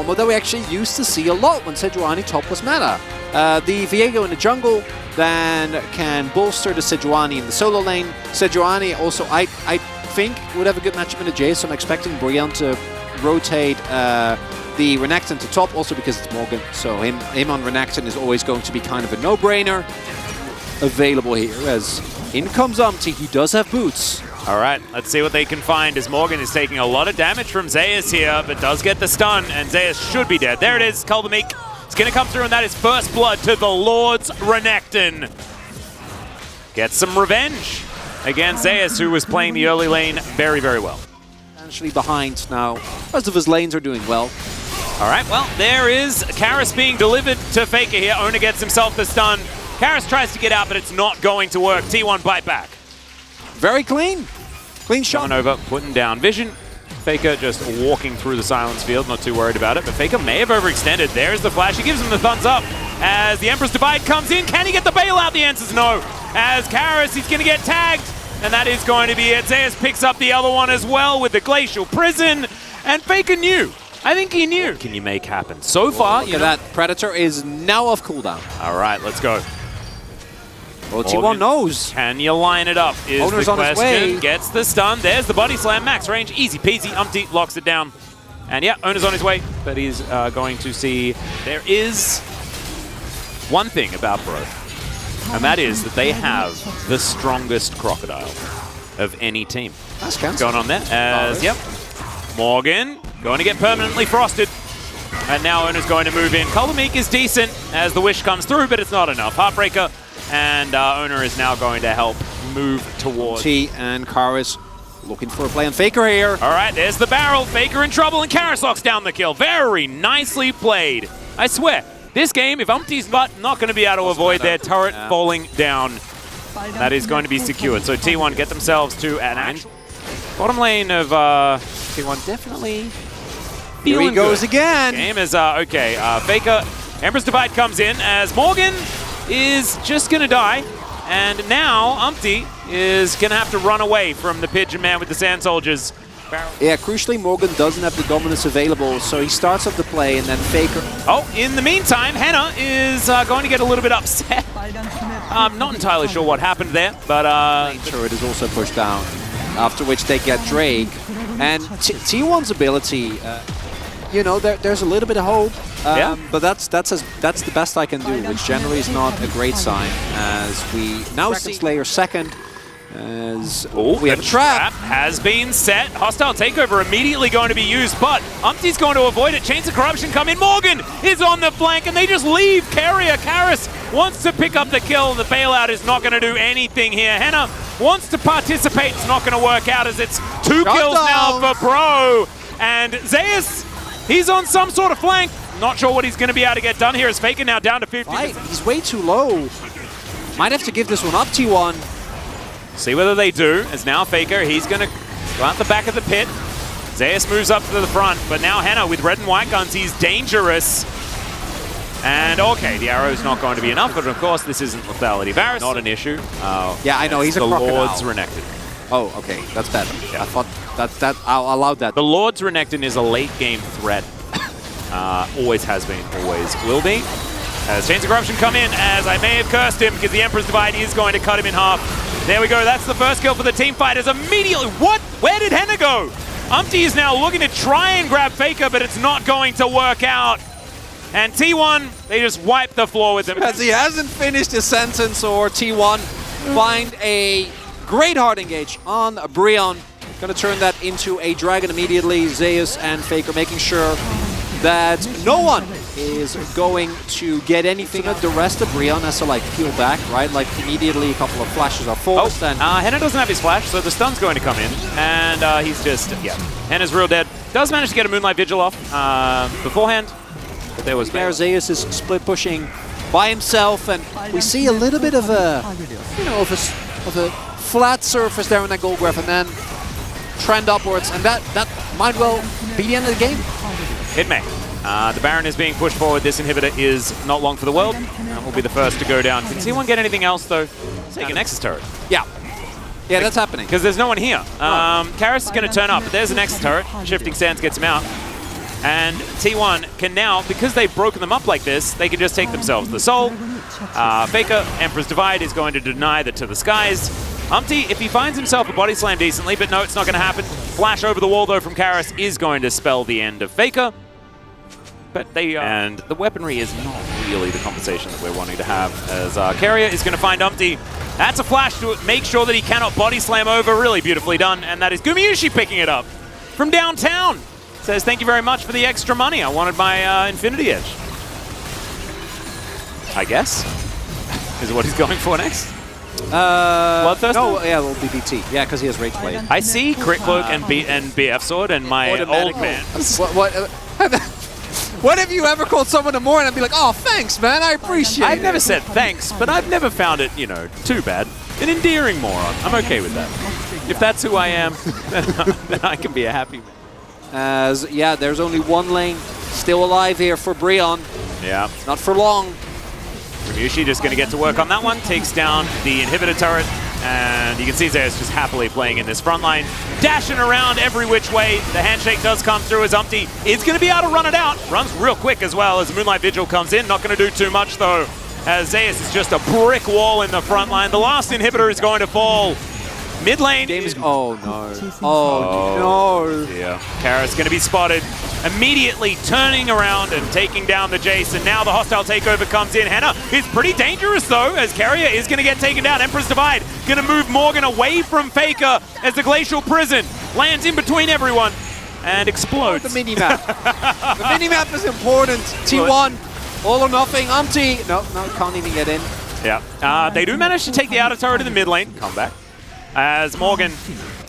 combo that we actually used to see a lot when Sejuani top was meta. The Viego in the jungle then can bolster the Sejuani in the solo lane. Sejuani also, I think, would have a good matchup in the Jace, so I'm expecting BRION to rotate the Renekton to top, also because it's Morgan. So him on Renekton is always going to be kind of a no-brainer. Available here as in comes Umpty. He does have boots. All right, let's see what they can find as Morgan is taking a lot of damage from Zeus here, but does get the stun, and Zeus should be dead. There it is, Kulbameek. It's going to come through, and that is first blood to the Lord's Renekton. Gets some revenge against Zeus, who was playing the early lane very, very well. Actually behind now. Most of his lanes are doing well. All right, well, there is Karis being delivered to Faker here. Owner gets himself the stun. Karis tries to get out, but it's not going to work. T1 bite back. Very clean. Clean shot. Coming over, putting down vision. Faker just walking through the silence field, not too worried about it, but Faker may have overextended. There's the flash. He gives him the thumbs up as the Emperor's Divide comes in. Can he get the bailout? The answer's no. As Karis, he's going to get tagged, and that is going to be it. Zeus picks up the other one as well with the Glacial Prison, and Faker knew. I think he knew. What can you make happen? So far, you know, that Predator is now off cooldown. All right, let's go. Well, T1 knows. Can you line it up is Owner's the on his question. way. Gets the stun. There's the body slam. Max range. Easy peasy. Umpty locks it down. And yeah, Owner's on his way. But he's going to see... There is one thing about Bro. And that is that they have the strongest Crocodile of any team. That's going on there. As, yep. Morgan going to get permanently frosted. And now Owner's going to move in. Kulbameek is decent as the wish comes through, but it's not enough. Heartbreaker. And Owner is now going to help move towards... T and Karis looking for a play on Faker here. All right, there's the barrel. Faker in trouble, and Karis locks down the kill. Very nicely played. I swear, this game, if Umpty's not going to be able to avoid their turret falling down, that is going to be secured. So T1 get themselves to an action. Bottom lane of T1 definitely Here he goes good. again. Game is okay. Faker, Emperor's Divide comes in as Morgan is just going to die. And now Umpty is going to have to run away from the Pigeon Man with the Sand Soldiers. Yeah, crucially, Morgan doesn't have the dominance available, so he starts up the play, and then Faker... Oh, in the meantime, Henna is going to get a little bit upset. I'm not entirely sure what happened there, but... Turret is also pushed down, after which they get Drake. And T1's ability, you know, there's a little bit of hope, yeah. But that's the best I can do, which generally is not a great sign, as we now see Slayer second. As we have a trap. Has been set. Hostile takeover immediately going to be used, but Umpty's going to avoid it. Chains of Corruption come in. Morgan is on the flank, and they just leave. Carrier Karis wants to pick up the kill. The bailout is not going to do anything here. Henna wants to participate. It's not going to work out as it's two kills now for Bro. And Zeus, he's on some sort of flank. Not sure what he's going to be able to get done here. As Faker now down to 50%. He's way too low. Might have to give this one up, T1. See whether they do, as now Faker, he's going to go out the back of the pit. Zeus moves up to the front, but now Henna with red and white guns, he's dangerous. And okay, the arrow's not going to be enough, but of course this isn't lethality. Varus, not an issue. Yeah, I know, he's a crocodile. The Lord's Renekton. Oh, okay, that's better. Yeah. I thought I'll allow that. The Lord's Renekton is a late game threat. Always has been, always will be. As Chains of Corruption come in, as I may have cursed him because the Emperor's Divide is going to cut him in half. There we go, that's the first kill for the team fighters immediately. What? Where did Henna go? Umpty is now looking to try and grab Faker, but it's not going to work out. And T1, they just wipe the floor with him. As he hasn't finished his sentence, or T1 find a great hard engage on BRION. Gonna turn that into a dragon immediately. Zeus and Faker making sure that no one is going to get anything. The rest of BRION has to like peel back, right? Like immediately a couple of flashes are forced. Oh, Henna doesn't have his flash, so the stun's going to come in. And he's just, yeah. Henna's real dead. Does manage to get a Moonlight Vigil off beforehand. But there was Zeus is split pushing by himself, and we see a little bit of a, you know, of a flat surface there in that gold graph, and then trend upwards, and that might well be the end of the game. It may. The Baron is being pushed forward. This inhibitor is not long for the world. That will be the first to go down. Can anyone get anything else, though? Take a Nexus turret. Yeah. Yeah, that's happening. Because there's no one here. Karis is going to turn up, but there's a Nexus turret. Shifting Sands gets him out. And T1 can now, because they've broken them up like this, they can just take themselves the soul. Faker, Emperor's Divide is going to deny that to the skies. Umpty, if he finds himself a body slam decently, but no, it's not going to happen. Flash over the wall, though, from Karis is going to spell the end of Faker. But they and the weaponry is not really the conversation that we're wanting to have, as Carrier is going to find Umpty. That's a flash to make sure that he cannot body slam over. Really beautifully done. And that is Gumayushi picking it up from downtown. Says, thank you very much for the extra money. I wanted my Infinity Edge. I guess. Is what he's going for next? Bloodthirster? No, yeah, it will be BT. Yeah, because he has Rage Blade. I see Crit Cloak and BF Sword and my old man. What have you ever called someone a more and I'd be like, oh, thanks, man, I appreciate it. I've never said thanks, but I've never found it, you know, too bad. An endearing moron. I'm okay with that. If that's who I am, then I can be a happy man. As, yeah, there's only one lane still alive here for BRION. Yeah. Not for long. Gumayushi just going to get to work on that one. Takes down the inhibitor turret. And you can see Zeus just happily playing in this front line. Dashing around every which way. The handshake does come through as Umpty is going to be able to run it out. Runs real quick as well as Moonlight Vigil comes in. Not going to do too much though, as Zeus is just a brick wall in the front line. The last inhibitor is going to fall. Mid lane. Oh no. Oh no. Yeah. Karis going to be spotted. Immediately turning around and taking down the Jace, and now the hostile takeover comes in. Henna is pretty dangerous though, as Carrier is going to get taken down. Emperor's Divide going to move Morgan away from Faker as the Glacial Prison lands in between everyone and explodes. The mini-map. The mini-map is important. T1, all or nothing. Umpty. No, can't even get in. Yeah. They do manage to take the outer turret in the mid lane. Come back. As Morgan,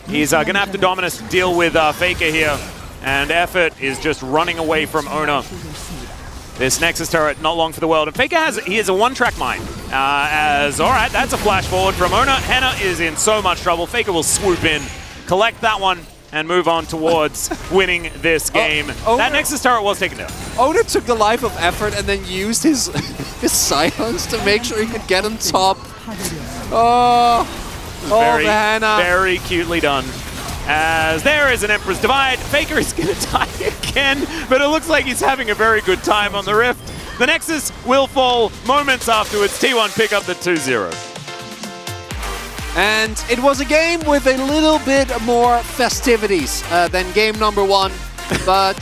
he's going to have to Dominus deal with Faker here. And Effort is just running away from Ona. This Nexus turret, not long for the world. And Faker has a one-track mind. All right, that's a flash forward from Ona. Henna is in so much trouble. Faker will swoop in, collect that one, and move on towards winning this game. That Nexus turret was taken down. Ona took the life of Effort and then used his silence to make sure he could get on top. Very, Henna. Very cutely done. As there is an Emperor's Divide. Faker is going to die again, but it looks like he's having a very good time on the Rift. The Nexus will fall moments afterwards. T1 pick up the 2-0. And it was a game with a little bit more festivities than game number one, but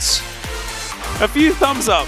a few thumbs up.